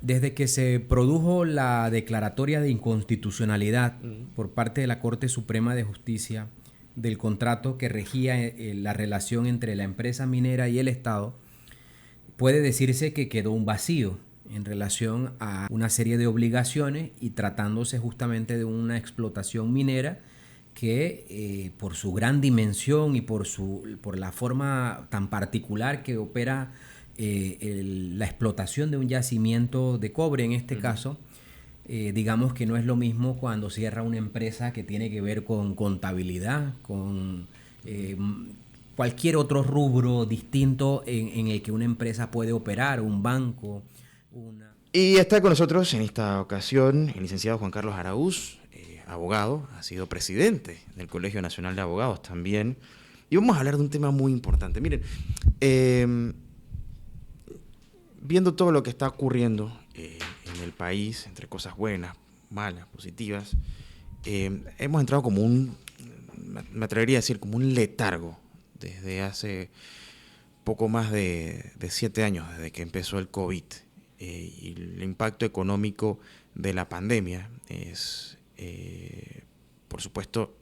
Desde que se produjo la declaratoria de inconstitucionalidad por parte de la Corte Suprema de Justicia del contrato que regía la relación entre la empresa minera y el Estado, puede decirse que quedó un vacío en relación a una serie de obligaciones y tratándose justamente de una explotación minera que por su gran dimensión y por la forma tan particular que opera la explotación de un yacimiento de cobre en este caso, digamos que no es lo mismo cuando cierra una empresa que tiene que ver con contabilidad, con cualquier otro rubro distinto en el que una empresa puede operar, un banco, una... Y está con nosotros en esta ocasión el licenciado Juan Carlos Araúz, abogado, ha sido presidente del Colegio Nacional de Abogados también. Y vamos a hablar de un tema muy importante. Miren, viendo todo lo que está ocurriendo en el país, entre cosas buenas, malas, positivas, hemos entrado como me atrevería a decir, como un letargo desde hace poco más de 7 años, desde que empezó el COVID. Y el impacto económico de la pandemia es, por supuesto,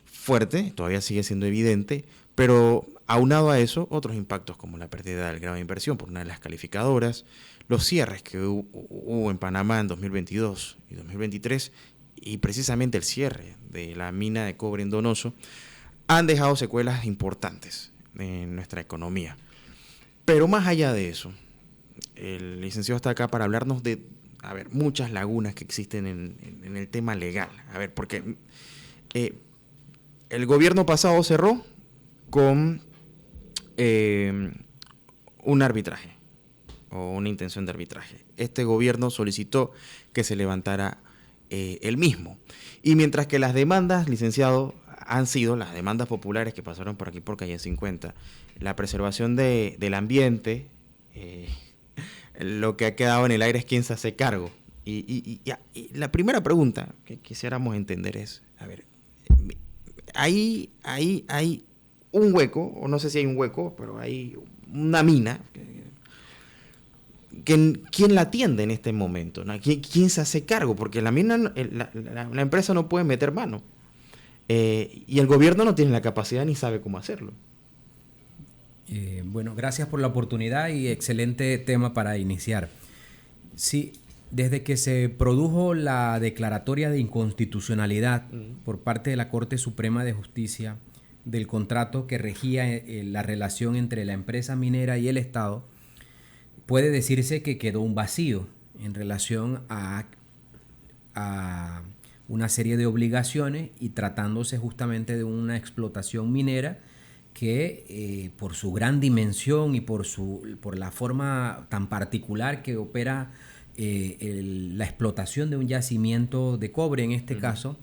fuerte, todavía sigue siendo evidente, pero aunado a eso, otros impactos como la pérdida del grado de inversión por una de las calificadoras, los cierres que hubo en Panamá en 2022 y 2023, y precisamente el cierre de la mina de cobre en Donoso, han dejado secuelas importantes en nuestra economía. Pero más allá de eso, el licenciado está acá para hablarnos de, muchas lagunas que existen en el tema legal. Porque el gobierno pasado cerró con un arbitraje o una intención de arbitraje. Este gobierno solicitó que se levantara el mismo. Y mientras que las demandas, licenciado, han sido las demandas populares que pasaron por aquí por calle 50, la preservación del ambiente, lo que ha quedado en el aire es quién se hace cargo. Y la primera pregunta que quisiéramos entender es, hay un hueco, o no sé si hay un hueco, pero hay una mina, ¿quién la atiende en este momento? ¿No? ¿Quién se hace cargo? Porque la mina, la empresa no puede meter mano. Y el gobierno no tiene la capacidad ni sabe cómo hacerlo. Bueno, gracias por la oportunidad y excelente tema para iniciar. Sí, desde que se produjo la declaratoria de inconstitucionalidad por parte de la Corte Suprema de Justicia del contrato que regía la relación entre la empresa minera y el Estado, puede decirse que quedó un vacío en relación a una serie de obligaciones y tratándose justamente de una explotación minera que por su gran dimensión y por la forma tan particular que opera la explotación de un yacimiento de cobre en este caso,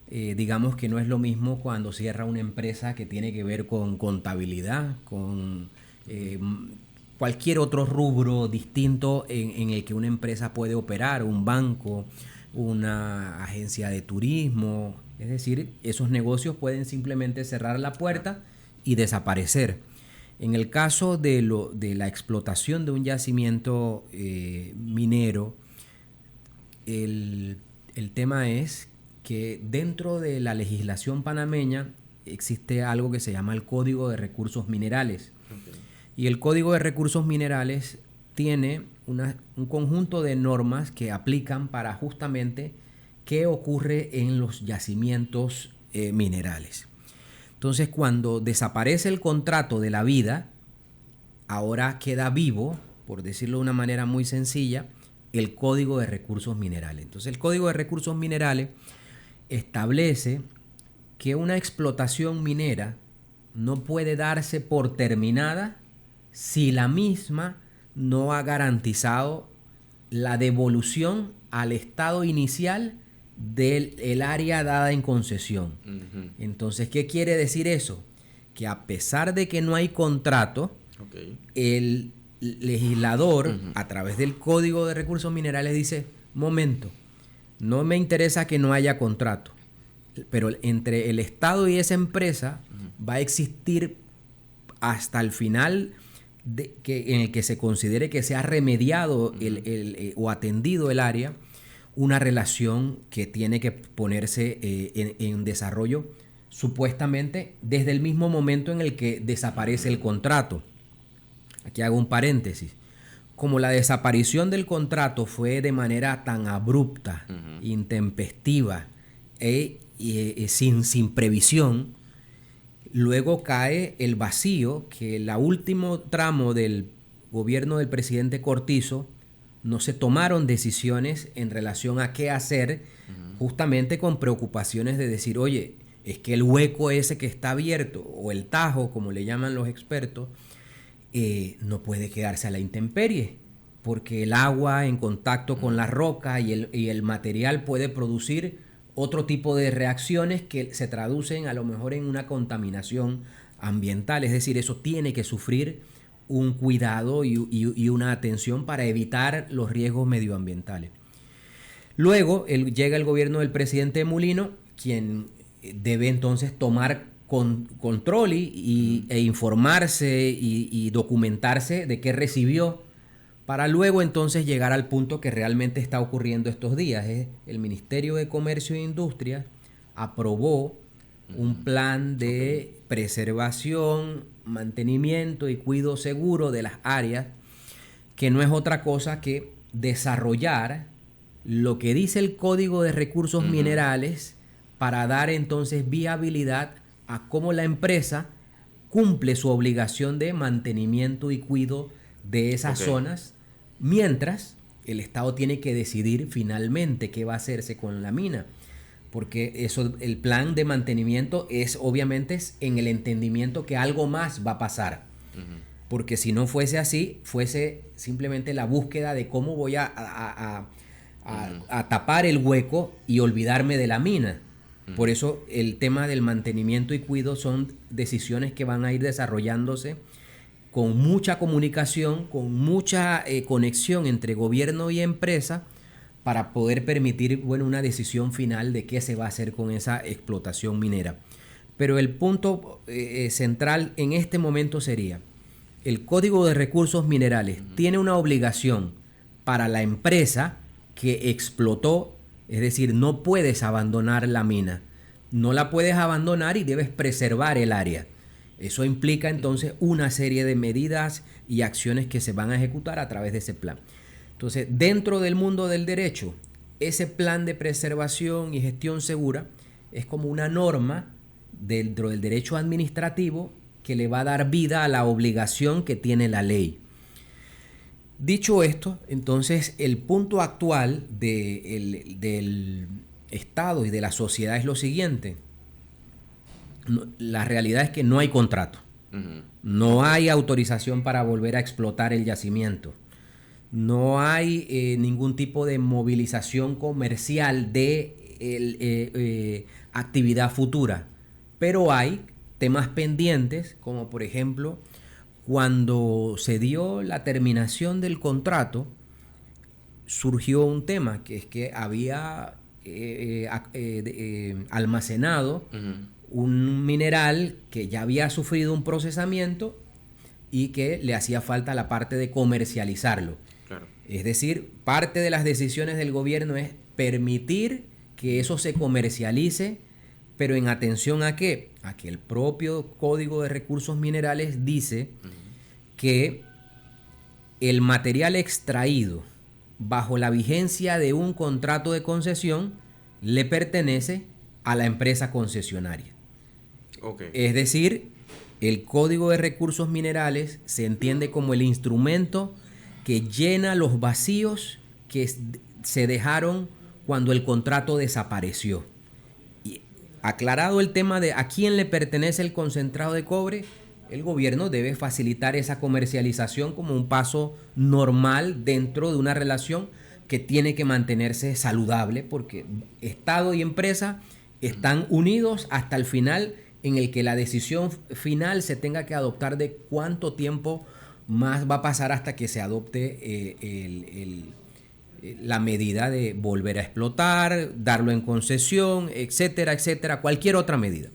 digamos que no es lo mismo cuando cierra una empresa que tiene que ver con contabilidad, con cualquier otro rubro distinto en el que una empresa puede operar, un banco, una agencia de turismo. Es decir, esos negocios pueden simplemente cerrar la puerta y desaparecer. En el caso de la explotación de un yacimiento minero, el tema es que dentro de la legislación panameña existe algo que se llama el Código de Recursos Minerales. Okay. Y el Código de Recursos Minerales tiene un conjunto de normas que aplican para justamente qué ocurre en los yacimientos minerales. Entonces, cuando desaparece el contrato de la vida, ahora queda vivo, por decirlo de una manera muy sencilla, el Código de Recursos Minerales. Entonces, el Código de Recursos Minerales establece que una explotación minera no puede darse por terminada si la misma no ha garantizado la devolución al estado inicial del área dada en concesión. Entonces, ¿qué quiere decir eso? Que a pesar de que no hay contrato, el legislador, a través del Código de Recursos Minerales, dice, momento, no me interesa que no haya contrato, pero entre el Estado y esa empresa va a existir hasta el final en el que se considere que se ha remediado o atendido el área, una relación que tiene que ponerse en desarrollo supuestamente desde el mismo momento en el que desaparece el contrato. Aquí hago un paréntesis. Como la desaparición del contrato fue de manera tan abrupta, intempestiva sin previsión, luego cae el vacío que el último tramo del gobierno del presidente Cortizo no se tomaron decisiones en relación a qué hacer, justamente con preocupaciones de decir, oye, es que el hueco ese que está abierto, o el tajo, como le llaman los expertos, no puede quedarse a la intemperie, porque el agua en contacto con la roca y el material puede producir otro tipo de reacciones que se traducen a lo mejor en una contaminación ambiental. Es decir, eso tiene que sufrir un cuidado y una atención para evitar los riesgos medioambientales. Luego llega el gobierno del presidente Mulino, quien debe entonces tomar control e informarse y documentarse de qué recibió, para luego entonces llegar al punto que realmente está ocurriendo estos días. El Ministerio de Comercio e Industria aprobó un plan de preservación, mantenimiento y cuidado seguro de las áreas, que no es otra cosa que desarrollar lo que dice el Código de Recursos Minerales para dar entonces viabilidad a cómo la empresa cumple su obligación de mantenimiento y cuidado de esas zonas, mientras el Estado tiene que decidir finalmente qué va a hacerse con la mina. Porque eso, el plan de mantenimiento es obviamente en el entendimiento que algo más va a pasar. Porque si no fuese así, fuese simplemente la búsqueda de cómo voy a tapar el hueco y olvidarme de la mina. Por eso el tema del mantenimiento y cuidado son decisiones que van a ir desarrollándose con mucha comunicación, con mucha conexión entre gobierno y empresa, para poder permitir, una decisión final de qué se va a hacer con esa explotación minera. Pero el punto central en este momento sería, el Código de Recursos Minerales tiene una obligación para la empresa que explotó. Es decir, no puedes abandonar la mina, no la puedes abandonar y debes preservar el área. Eso implica entonces una serie de medidas y acciones que se van a ejecutar a través de ese plan. Entonces, dentro del mundo del derecho, ese plan de preservación y gestión segura es como una norma dentro del derecho administrativo que le va a dar vida a la obligación que tiene la ley. Dicho esto, entonces el punto actual del Estado y de la sociedad es lo siguiente. La realidad es que no hay contrato. No hay autorización para volver a explotar el yacimiento. No hay ningún tipo de movilización comercial de actividad futura. Pero hay temas pendientes, como por ejemplo, cuando se dio la terminación del contrato, surgió un tema, que es que había almacenado un mineral que ya había sufrido un procesamiento y que le hacía falta la parte de comercializarlo. Claro. Es decir, parte de las decisiones del gobierno es permitir que eso se comercialice, pero en atención a qué, a que el propio Código de Recursos Minerales dice que el material extraído bajo la vigencia de un contrato de concesión le pertenece a la empresa concesionaria. Es decir, el Código de Recursos Minerales se entiende como el instrumento que llena los vacíos que se dejaron cuando el contrato desapareció. Y aclarado el tema de a quién le pertenece el concentrado de cobre, el gobierno debe facilitar esa comercialización como un paso normal dentro de una relación que tiene que mantenerse saludable, porque Estado y empresa están unidos hasta el final, en el que la decisión final se tenga que adoptar de cuánto tiempo más va a pasar hasta que se adopte la medida de volver a explotar, darlo en concesión, etcétera, etcétera, cualquier otra medida.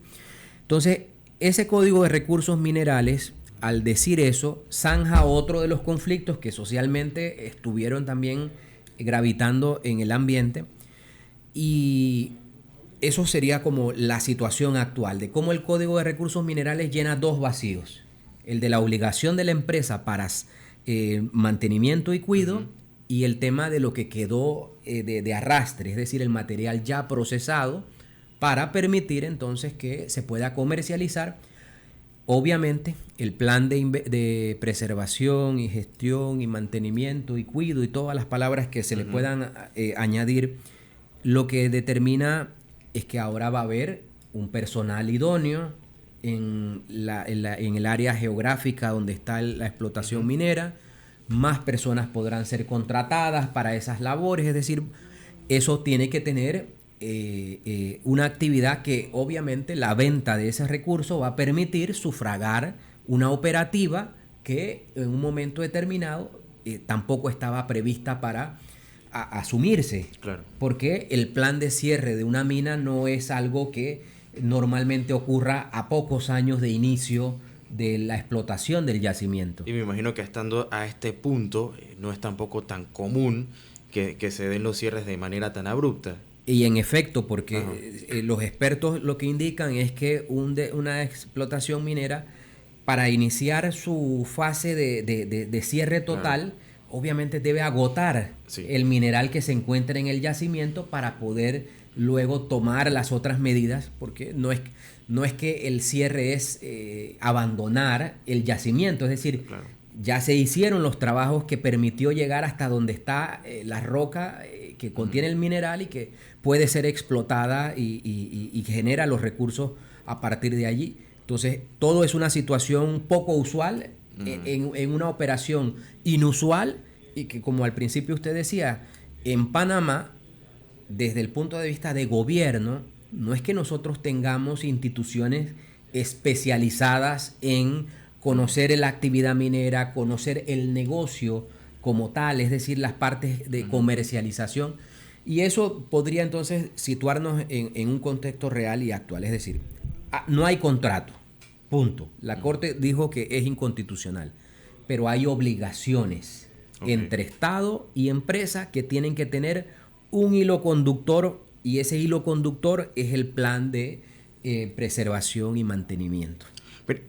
Entonces, ese Código de Recursos Minerales al decir eso, zanja otro de los conflictos que socialmente estuvieron también gravitando en el ambiente, y eso sería como la situación actual de cómo el Código de Recursos Minerales llena dos vacíos: el de la obligación de la empresa para mantenimiento y cuido, y el tema de lo que quedó de arrastre, es decir, el material ya procesado, para permitir entonces que se pueda comercializar. Obviamente, el plan de preservación y gestión y mantenimiento y cuido y todas las palabras que se le puedan añadir, lo que determina es que ahora va a haber un personal idóneo en el área geográfica donde está la explotación minera. Más personas podrán ser contratadas para esas labores, es decir, eso tiene que tener una actividad que obviamente la venta de ese recurso va a permitir sufragar una operativa que en un momento determinado tampoco estaba prevista para asumirse. Claro. Porque el plan de cierre de una mina no es algo que normalmente ocurra a pocos años de inicio de la explotación del yacimiento. Y me imagino que estando a este punto no es tampoco tan común que se den los cierres de manera tan abrupta. Y en efecto, porque los expertos lo que indican es que una explotación minera, para iniciar su fase de cierre total, obviamente debe agotar el mineral que se encuentra en el yacimiento para poder luego tomar las otras medidas, porque no es que el cierre es abandonar el yacimiento, es decir, ya se hicieron los trabajos que permitió llegar hasta donde está la roca que contiene el mineral y que puede ser explotada y genera los recursos a partir de allí. Entonces, todo es una situación poco usual en una operación inusual, y que, como al principio usted decía, en Panamá, desde el punto de vista de gobierno, no es que nosotros tengamos instituciones especializadas en conocer la actividad minera, conocer el negocio como tal, es decir, las partes de comercialización. Y eso podría entonces situarnos en un contexto real y actual. Es decir, no hay contrato, punto. La Corte dijo que es inconstitucional, pero hay obligaciones entre Estado y empresa que tienen que tener un hilo conductor, y ese hilo conductor es el plan de preservación y mantenimiento. Pero,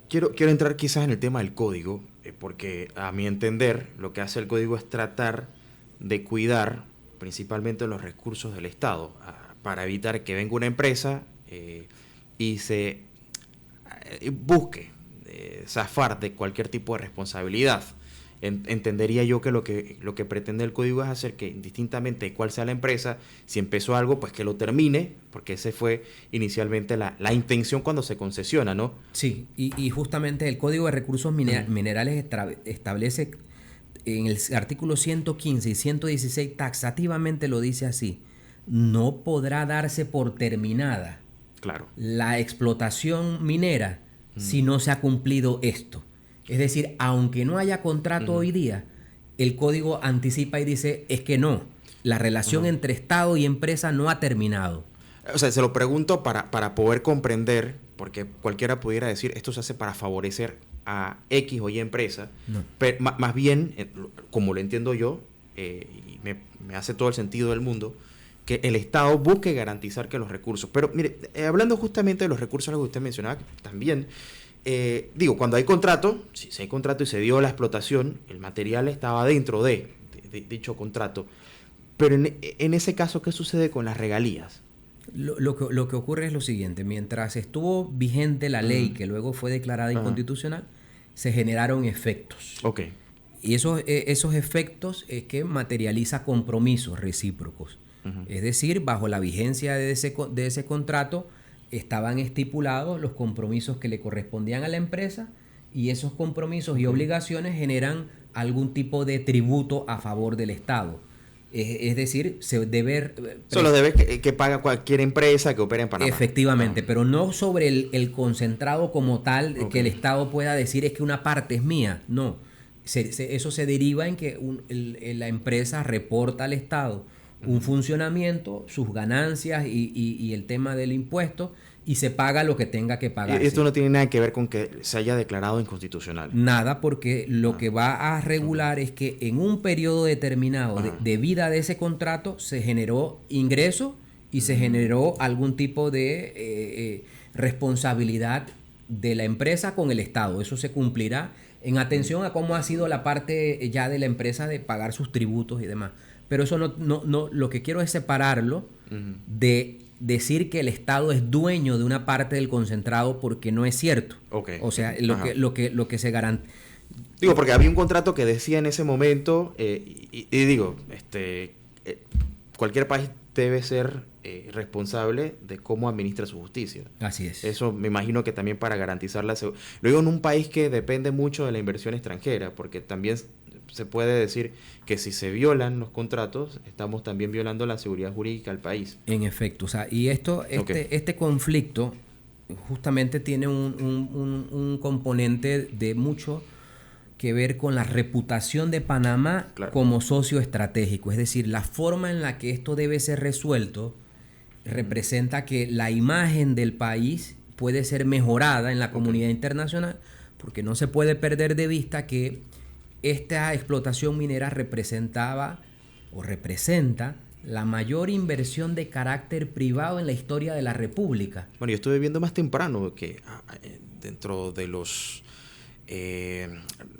quiero entrar quizás en el tema del código, porque a mi entender lo que hace el código es tratar de cuidar principalmente los recursos del Estado, para evitar que venga una empresa y se busque zafar de cualquier tipo de responsabilidad. Entendería yo que lo que pretende el código es hacer que, indistintamente de cuál sea la empresa, si empezó algo, pues que lo termine, porque ese fue inicialmente la intención cuando se concesiona, ¿no? Sí, y justamente el Código de Recursos Minerales establece en el artículo 115 y 116, taxativamente lo dice así: no podrá darse por terminada la explotación minera si no se ha cumplido esto. Es decir, aunque no haya contrato hoy día, el código anticipa y dice, es que no, la relación entre Estado y empresa no ha terminado. O sea, se lo pregunto para poder comprender, porque cualquiera pudiera decir, esto se hace para favorecer a X o Y empresa, pero más bien, como lo entiendo yo, y me hace todo el sentido del mundo, que el Estado busque garantizar que los recursos... Pero mire, hablando justamente de los recursos, algo que usted mencionaba también... cuando hay contrato, si hay contrato y se dio la explotación, el material estaba dentro de dicho contrato. Pero en ese caso, ¿qué sucede con las regalías? Lo que ocurre es lo siguiente: mientras estuvo vigente la ley, que luego fue declarada inconstitucional, se generaron efectos. Y esos efectos es que materializa compromisos recíprocos. Es decir, bajo la vigencia de ese contrato, estaban estipulados los compromisos que le correspondían a la empresa, y esos compromisos y obligaciones generan algún tipo de tributo a favor del Estado. Es decir, se debe... Son los debes que paga cualquier empresa que opere en Panamá. Efectivamente, pero no sobre el concentrado como tal, que el Estado pueda decir es que una parte es mía. No, eso se deriva en que la empresa reporta al Estado un funcionamiento, sus ganancias y el tema del impuesto, y se paga lo que tenga que pagar. Y esto no tiene nada que ver con que se haya declarado inconstitucional. Nada, porque lo que va a regular es que en un periodo determinado de vida de ese contrato se generó ingreso y se generó algún tipo de responsabilidad de la empresa con el Estado. Eso se cumplirá en atención a cómo ha sido la parte ya de la empresa de pagar sus tributos y demás. Pero eso no lo que quiero es separarlo de decir que el Estado es dueño de una parte del concentrado, porque no es cierto. Okay. O sea, lo que se garantiza. Digo, porque había un contrato que decía en ese momento, y digo, cualquier país debe ser responsable de cómo administra su justicia. Así es. Eso me imagino que también para garantizar la seguridad. Luego, en un país que depende mucho de la inversión extranjera, porque también se puede decir que si se violan los contratos, estamos también violando la seguridad jurídica del país. En efecto, o sea, y este conflicto justamente tiene un componente de mucho que ver con la reputación de Panamá como socio estratégico. Es decir, la forma en la que esto debe ser resuelto representa que la imagen del país puede ser mejorada en la comunidad internacional, porque no se puede perder de vista que esta explotación minera representa la mayor inversión de carácter privado en la historia de la República. Bueno, yo estuve viendo más temprano que dentro de los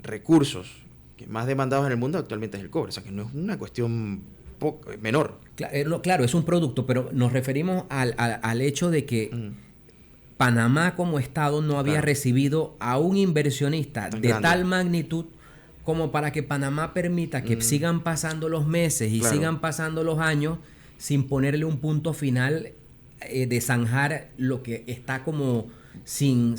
recursos que más demandados en el mundo actualmente es el cobre, o sea que no es una cuestión menor. Claro, es un producto, pero nos referimos al hecho de que Panamá como Estado no había recibido a un inversionista de tal magnitud como para que Panamá permita que sigan pasando los meses y sigan pasando los años sin ponerle un punto final, de zanjar lo que está como sin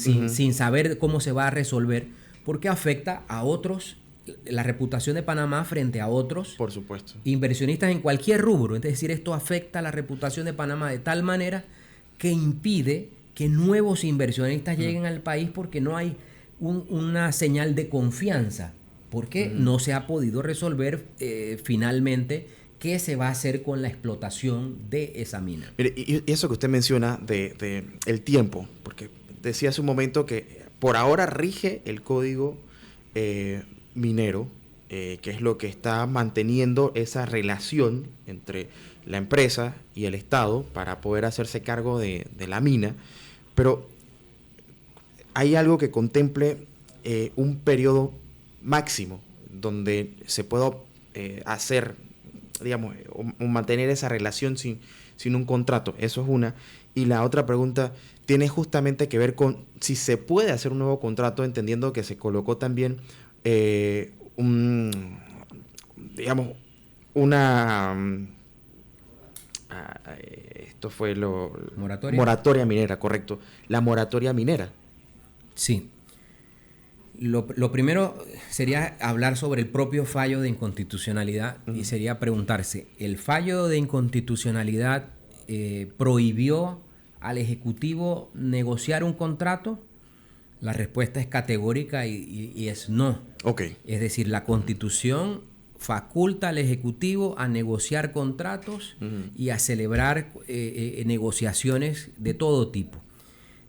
saber cómo se va a resolver, porque afecta a otros, la reputación de Panamá frente a otros, por supuesto, inversionistas en cualquier rubro. Es decir, esto afecta a la reputación de Panamá de tal manera que impide que nuevos inversionistas lleguen al país, porque no hay una señal de confianza, porque no se ha podido resolver finalmente qué se va a hacer con la explotación de esa mina. Mire, y eso que usted menciona de el tiempo, porque decía hace un momento que por ahora rige el código minero, que es lo que está manteniendo esa relación entre la empresa y el Estado para poder hacerse cargo de la mina, pero hay algo que contemple un periodo máximo donde se pueda hacer, digamos, o mantener esa relación sin un contrato. Eso es una. Y la otra pregunta tiene justamente que ver con si se puede hacer un nuevo contrato, entendiendo que se colocó también digamos, esto fue moratoria minera, correcto. La moratoria minera. Sí. Lo primero sería hablar sobre el propio fallo de inconstitucionalidad y sería preguntarse, ¿el fallo de inconstitucionalidad prohibió al Ejecutivo negociar un contrato? La respuesta es categórica y es no. Okay. Es decir, la Constitución faculta al Ejecutivo a negociar contratos y a celebrar negociaciones de todo tipo.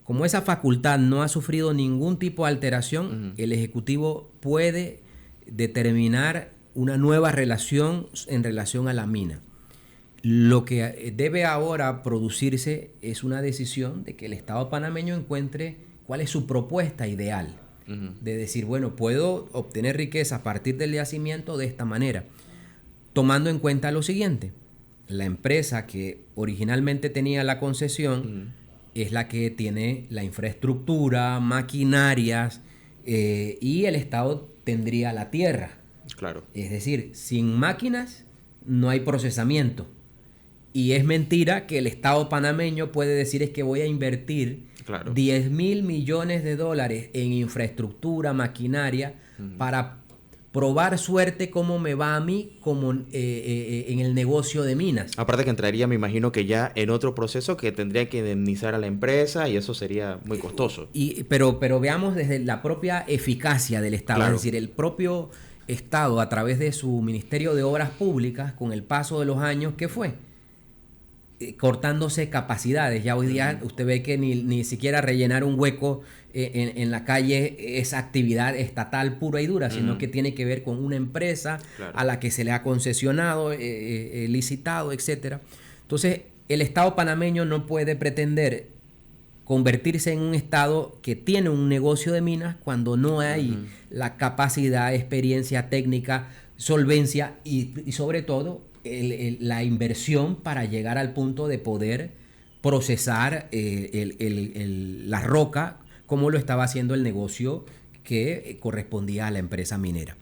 Como esa facultad no ha sufrido ningún tipo de alteración, el Ejecutivo puede determinar una nueva relación en relación a la mina. Lo que debe ahora producirse es una decisión de que el Estado panameño encuentre cuál es su propuesta ideal. De decir, bueno, puedo obtener riqueza a partir del yacimiento de esta manera, tomando en cuenta lo siguiente: la empresa que originalmente tenía la concesión es la que tiene la infraestructura, maquinarias, y el Estado tendría la tierra. Claro. Es decir, sin máquinas no hay procesamiento. Y es mentira que el Estado panameño puede decir es que voy a invertir 10.000 millones de dólares en infraestructura, maquinaria, para probar suerte cómo me va a mí como en el negocio de minas. Aparte que entraría, me imagino que ya en otro proceso que tendría que indemnizar a la empresa y eso sería muy costoso. Pero veamos desde la propia eficacia del Estado. Claro. Es decir, el propio Estado, a través de su Ministerio de Obras Públicas, con el paso de los años, ¿qué fue? cortándose capacidades. Ya hoy día usted ve que ni siquiera rellenar un hueco en la calle es actividad estatal pura y dura, sino que tiene que ver con una empresa a la que se le ha concesionado, licitado, etcétera. Entonces, el Estado panameño no puede pretender convertirse en un Estado que tiene un negocio de minas cuando no hay la capacidad, experiencia técnica, solvencia y sobre todo la inversión para llegar al punto de poder procesar la roca como lo estaba haciendo el negocio que correspondía a la empresa minera.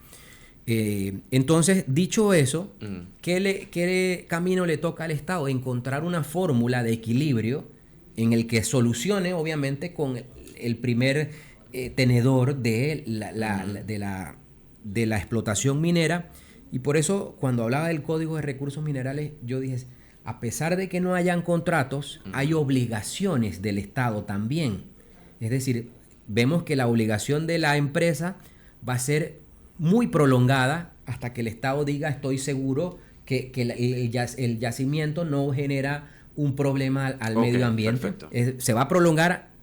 Entonces, dicho eso, ¿qué camino le toca al Estado? Encontrar una fórmula de equilibrio en el que solucione, obviamente, con el primer tenedor de la explotación minera. Y por eso, cuando hablaba del Código de Recursos Minerales, yo dije, a pesar de que no hayan contratos, hay obligaciones del Estado también. Es decir, vemos que la obligación de la empresa va a ser muy prolongada hasta que el Estado diga, estoy seguro que el yacimiento no genera un problema al medio ambiente. Se va a prolongar,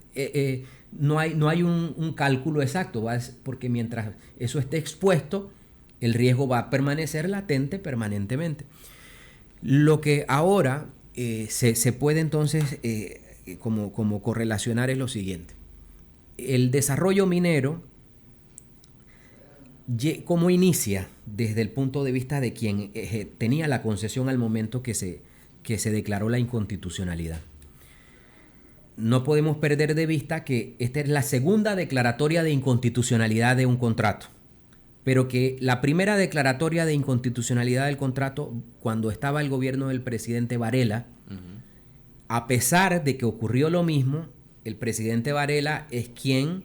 no hay un cálculo exacto, porque mientras eso esté expuesto, el riesgo va a permanecer latente permanentemente. Lo que ahora se puede entonces como correlacionar es lo siguiente. El desarrollo minero, ¿cómo inicia desde el punto de vista de quien tenía la concesión al momento que se declaró la inconstitucionalidad? No podemos perder de vista que esta es la segunda declaratoria de inconstitucionalidad de un contrato, pero que la primera declaratoria de inconstitucionalidad del contrato, cuando estaba el gobierno del presidente Varela, a pesar de que ocurrió lo mismo, el presidente Varela es quien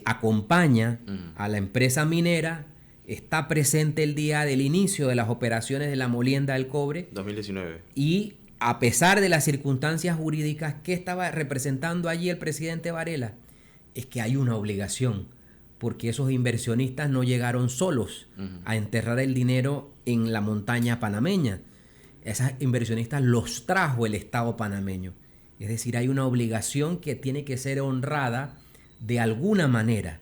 acompaña a la empresa minera, está presente el día del inicio de las operaciones de la molienda del cobre. 2019. Y a pesar de las circunstancias jurídicas, ¿qué estaba representando allí el presidente Varela? Es que hay una obligación, porque esos inversionistas no llegaron solos a enterrar el dinero en la montaña panameña. Esos inversionistas los trajo el Estado panameño. Es decir, hay una obligación que tiene que ser honrada de alguna manera,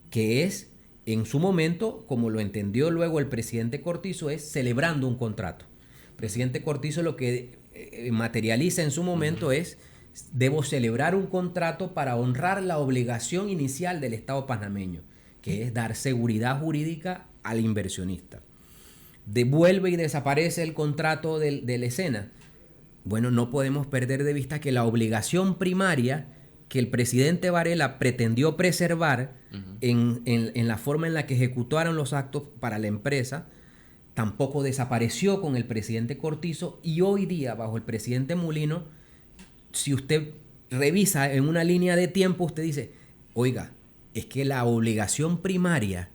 que es, en su momento, como lo entendió luego el presidente Cortizo, es celebrando un contrato. El presidente Cortizo lo que materializa en su momento es: debo celebrar un contrato para honrar la obligación inicial del Estado panameño, que es dar seguridad jurídica al inversionista. Devuelve y desaparece el contrato de la escena. Bueno, no podemos perder de vista que la obligación primaria que el presidente Varela pretendió preservar en la forma en la que ejecutaron los actos para la empresa, tampoco desapareció con el presidente Cortizo, y hoy día, bajo el presidente Mulino, si usted revisa en una línea de tiempo, usted dice, oiga, es que la obligación primaria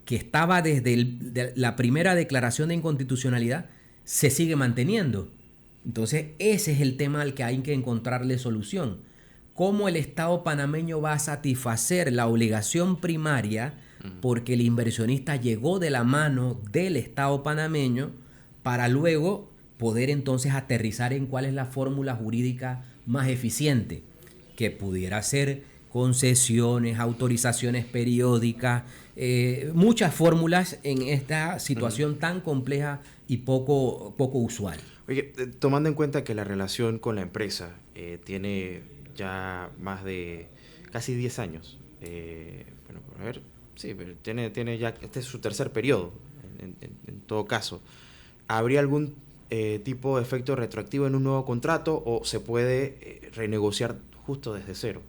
que estaba desde la primera declaración de inconstitucionalidad se sigue manteniendo. Entonces, ese es el tema al que hay que encontrarle solución. ¿Cómo el Estado panameño va a satisfacer la obligación primaria porque el inversionista llegó de la mano del Estado panameño para luego poder entonces aterrizar en cuál es la fórmula jurídica más eficiente, que pudiera ser concesiones, autorizaciones periódicas, muchas fórmulas en esta situación tan compleja y poco usual? Oye, tomando en cuenta que la relación con la empresa tiene ya más de casi 10 años, bueno, a ver, sí, pero tiene ya, este es su tercer periodo, en todo caso, ¿habría algún tipo de efecto retroactivo en un nuevo contrato o se puede renegociar justo desde cero?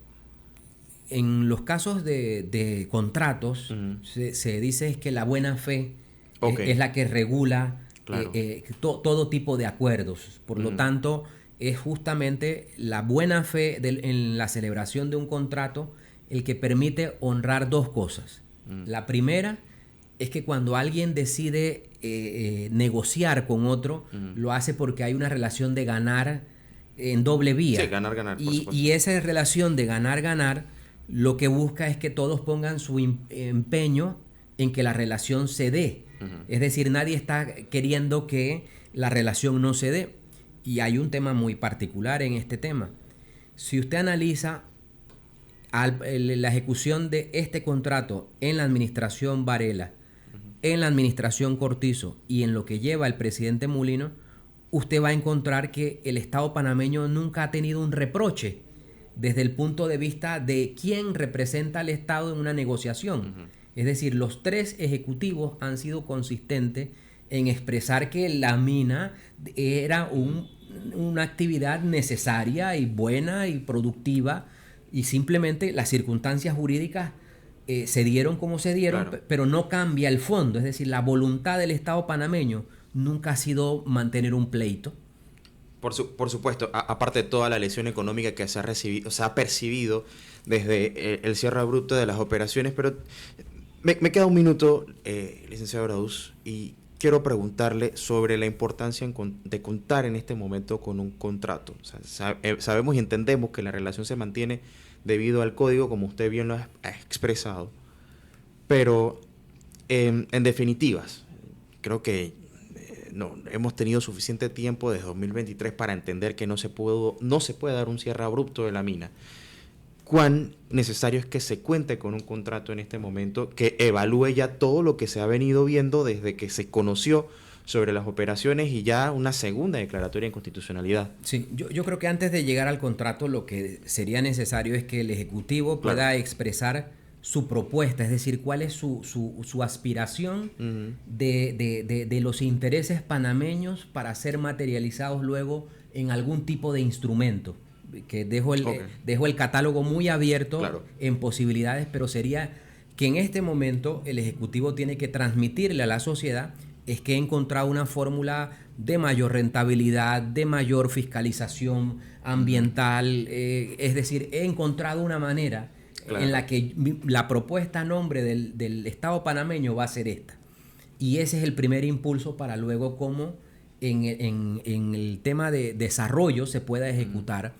En los casos de contratos, se dice que la buena fe es la que regula todo tipo de acuerdos. Por lo tanto, es justamente la buena fe en la celebración de un contrato el que permite honrar dos cosas. La primera es que cuando alguien decide negociar con otro, lo hace porque hay una relación de ganar en doble vía. Sí, ganar, por supuesto. Y esa relación de ganar lo que busca es que todos pongan su empeño en que la relación se dé. Es decir, nadie está queriendo que la relación no se dé. Y hay un tema muy particular en este tema. Si usted analiza la ejecución de este contrato en la administración Varela, en la administración Cortizo y en lo que lleva el presidente Mulino, usted va a encontrar que el Estado panameño nunca ha tenido un reproche desde el punto de vista de quién representa al Estado en una negociación. Es decir, los tres ejecutivos han sido consistentes en expresar que la mina era una actividad necesaria y buena y productiva, y simplemente las circunstancias jurídicas se dieron como se dieron, claro, pero no cambia el fondo. Es decir, la voluntad del Estado panameño nunca ha sido mantener un pleito. Por supuesto, aparte de toda la lesión económica que se ha percibido desde el cierre abrupto de las operaciones, pero me queda un minuto, licenciado Araúz, y quiero preguntarle sobre la importancia de contar en este momento con un contrato. O sea, sabemos y entendemos que la relación se mantiene debido al código, como usted bien lo ha expresado, pero en definitivas, creo que no hemos tenido suficiente tiempo desde 2023 para entender que no se puede dar un cierre abrupto de la mina. ¿Cuán necesario es que se cuente con un contrato en este momento que evalúe ya todo lo que se ha venido viendo desde que se conoció sobre las operaciones y ya una segunda declaratoria de inconstitucionalidad? Sí, yo creo que antes de llegar al contrato lo que sería necesario es que el Ejecutivo pueda expresar su propuesta, es decir, cuál es su aspiración de los intereses panameños para ser materializados luego en algún tipo de instrumento. Que dejo el catálogo muy abierto en posibilidades, pero sería que en este momento el Ejecutivo tiene que transmitirle a la sociedad es que he encontrado una fórmula de mayor rentabilidad, de mayor fiscalización ambiental, es decir, he encontrado una manera en la que la propuesta a nombre del Estado panameño va a ser esta. Y ese es el primer impulso para luego cómo en el tema de desarrollo se pueda ejecutar.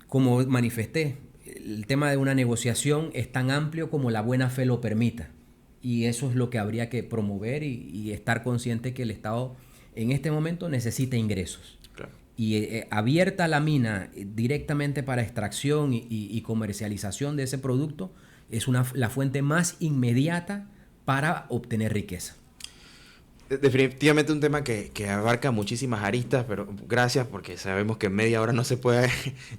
Como manifesté, el tema de una negociación es tan amplio como la buena fe lo permita. Y eso es lo que habría que promover y estar consciente que el Estado en este momento necesita ingresos. Y abierta la mina directamente para extracción y comercialización de ese producto es la fuente más inmediata para obtener riqueza. Definitivamente un tema que abarca muchísimas aristas, pero gracias, porque sabemos que en media hora no se puede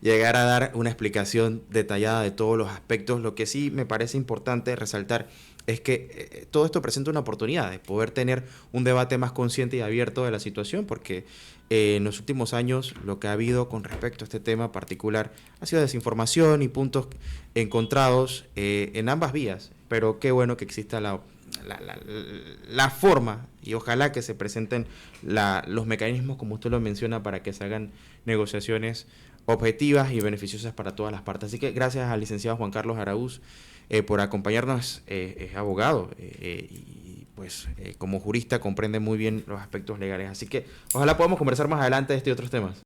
llegar a dar una explicación detallada de todos los aspectos. Lo que sí me parece importante resaltar es que todo esto presenta una oportunidad de poder tener un debate más consciente y abierto de la situación, porque en los últimos años lo que ha habido con respecto a este tema particular ha sido desinformación y puntos encontrados en ambas vías, pero qué bueno que exista la forma, y ojalá que se presenten los mecanismos, como usted lo menciona, para que se hagan negociaciones objetivas y beneficiosas para todas las partes. Así que gracias al licenciado Juan Carlos Araúz por acompañarnos. Es abogado y pues como jurista comprende muy bien los aspectos legales. Así que ojalá podamos conversar más adelante de este y otros temas.